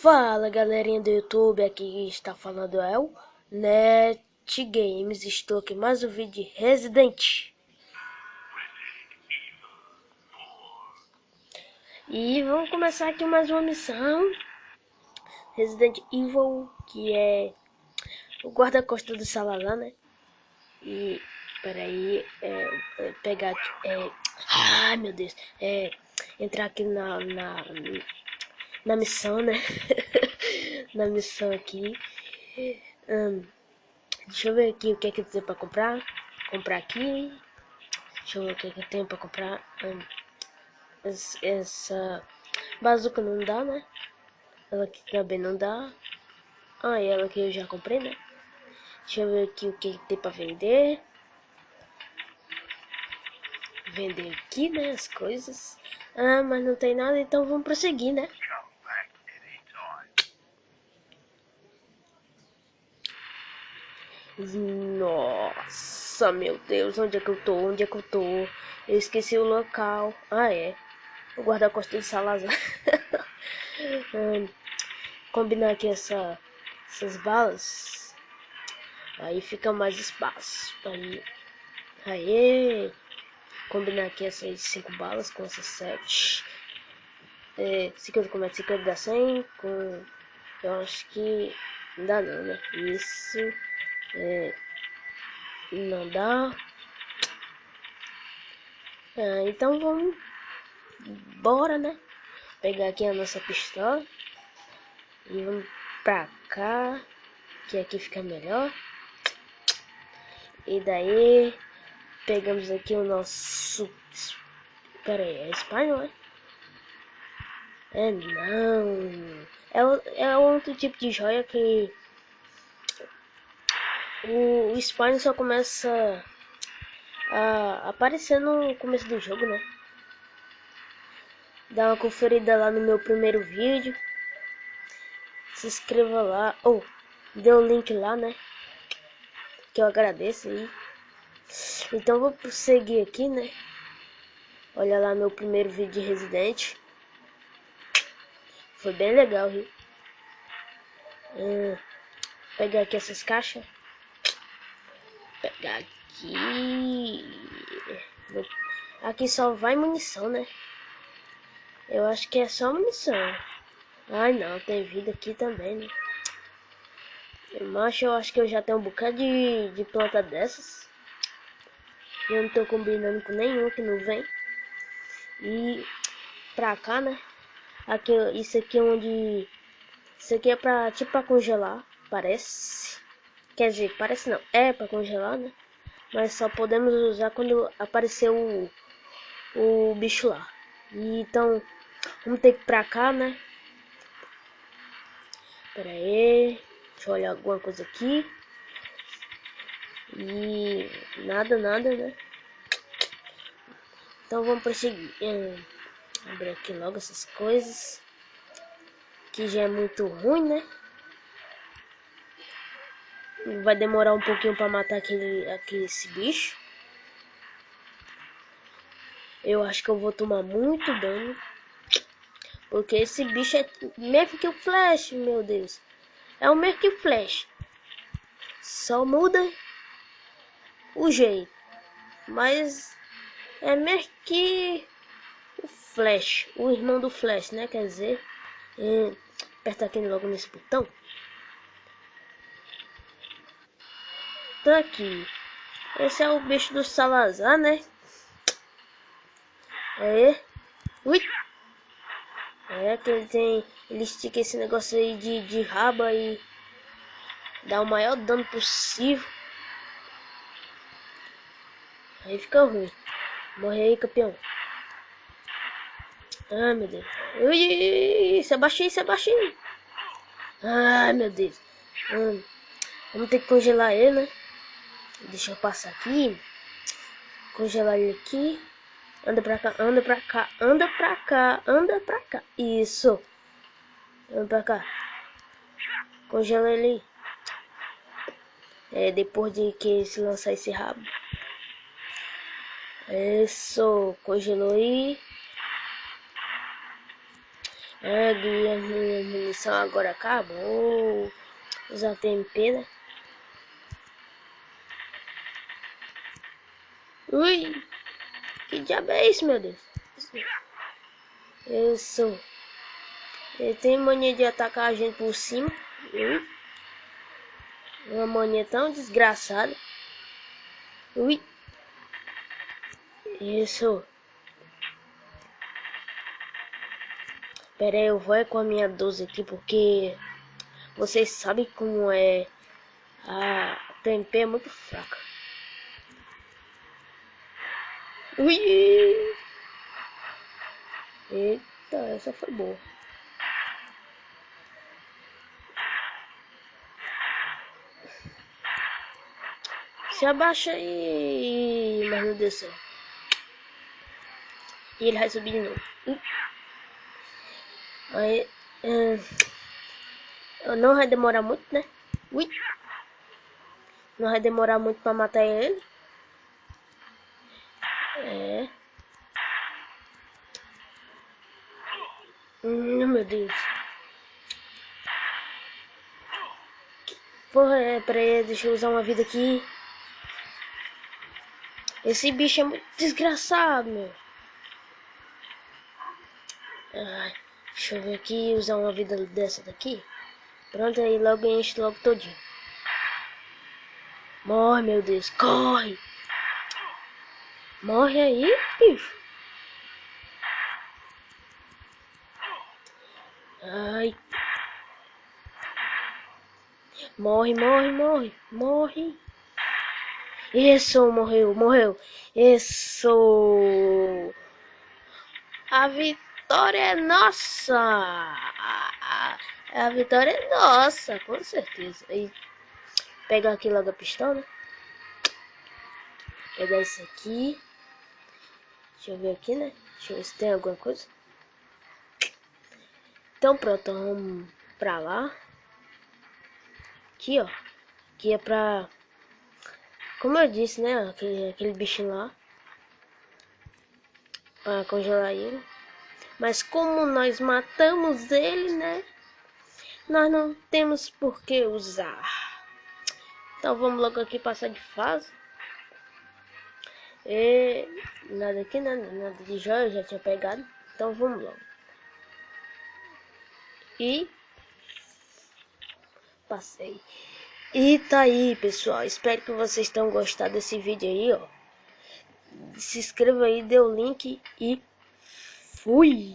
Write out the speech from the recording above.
Fala galerinha do YouTube, aqui está falando eu, Net Games. Estou aqui mais um vídeo de Resident. E vamos começar aqui mais uma missão Resident Evil, que é o guarda-costas do Salazar, né? E peraí, pegar aqui, ai meu Deus, entrar aqui na missão, né? Na missão aqui. Deixa eu ver aqui o que é que tem pra comprar. Comprar aqui. Deixa eu ver o que é que eu tenho pra comprar. Essa bazuca não dá, né? Ela aqui também não dá. E ela aqui eu já comprei, né? Deixa eu ver aqui o que tem pra vender. Vender aqui, né? As coisas. Mas não tem nada, então vamos prosseguir, né? Nossa, meu Deus, onde é que eu tô? Onde é que eu tô? Eu esqueci o local. É. O guarda-costas de Salazar. Combinar aqui essas balas. Aí fica mais espaço. Aí. Combinar aqui essas 5 balas com essas 7. 50 como é 50 dá 100 com... Eu acho que não dá não, né? Isso. Não dá. Então vamos. Bora, né? Pegar aqui a nossa pistola. E vamos pra cá. Que aqui fica melhor. E daí. Pegamos aqui o nosso... Pera aí, é espanhol, né? Não. É outro tipo de joia que... O espanhol só começa a aparecer no começo do jogo, né? Dá uma conferida lá no meu primeiro vídeo. Se inscreva lá. Dê o link lá, né? Que eu agradeço aí. Então vou prosseguir aqui, né? Olha lá meu primeiro vídeo de Resident. Foi bem legal, viu? Pegar aqui essas caixas. Pegar aqui. Aqui só vai munição, né? Eu acho que é só munição. Ai não, tem vida aqui também, né? Macho, eu acho que eu já tenho um bocado de planta dessas. Eu não tô combinando com nenhum que não vem. E pra cá, né? Aqui, isso aqui é onde... Isso aqui é pra, tipo, pra congelar, parece. Quer dizer, parece não, é pra congelar, né? Mas só podemos usar quando aparecer o bicho lá. E, então, vamos ter que ir pra cá, né? Pera aí, deixa eu olhar alguma coisa aqui. E nada, né? Então vamos prosseguir. Abrir aqui logo essas coisas. Que já é muito ruim, né? Vai demorar um pouquinho pra matar esse bicho. Eu acho que eu vou tomar muito dano. Porque esse bicho é mesmo que o Flash, meu Deus. É o mesmo que o Flash. Só muda o jeito. Mas é mesmo que o Flash. O irmão do Flash, né? Quer dizer. Aperta aqui logo nesse botão. Tá aqui. Esse é o bicho do Salazar, né? Ui. Que ele tem... Ele estica esse negócio aí de raba e dá o maior dano possível. Aí fica ruim. Morre aí, campeão. Meu Deus. Ui, se abaixinho. Ai, meu Deus. Vamos ter que congelar ele, né? Deixa eu passar aqui. Congelar ele aqui. Anda pra cá. Anda pra cá. Isso. Anda pra cá. Congela ele aí. Depois de que se lançar esse rabo. Isso. Congelou aí. munição agora acabou. Usar TMP, né? Ui! Que diabo é isso, meu Deus? Isso. Ele tem mania de atacar a gente por cima. Ui. Uma mania tão desgraçada. Ui. Isso. Pera aí, eu vou com a minha 12 aqui porque vocês sabem como é. A TMP é muito fraca. Ui! Eita, essa foi boa. Se abaixa aí, mas não desceu. E ele vai subir de novo. Aí, não vai demorar muito, né? Ui! Não vai demorar muito pra matar ele. É. Meu Deus. Porra, peraí, deixa eu usar uma vida aqui. Esse bicho é muito desgraçado, meu. Ai, deixa eu ver aqui, usar uma vida dessa daqui. Pronto, aí logo enche logo todinho. Morre, meu Deus, corre. Morre aí, bicho. Ai. Morre, morre, morre, morre. Isso, morreu. Isso. A vitória é nossa. A vitória é nossa, com certeza. E pegar aqui logo a pistola. Pegar isso aqui. Deixa eu ver aqui, né? Deixa eu ver se tem alguma coisa. Então pronto, vamos pra lá. Aqui, ó. Aqui é pra... Como eu disse, né? Aquele bichinho lá. Pra congelar ele. Mas como nós matamos ele, né? Nós não temos por que usar. Então vamos logo aqui passar de fase. E nada aqui, nada de joia, eu já tinha pegado. Então vamos logo. E passei. E tá aí, pessoal. Espero que vocês tenham gostado desse vídeo aí, ó. Se inscreva aí, dê o link e fui!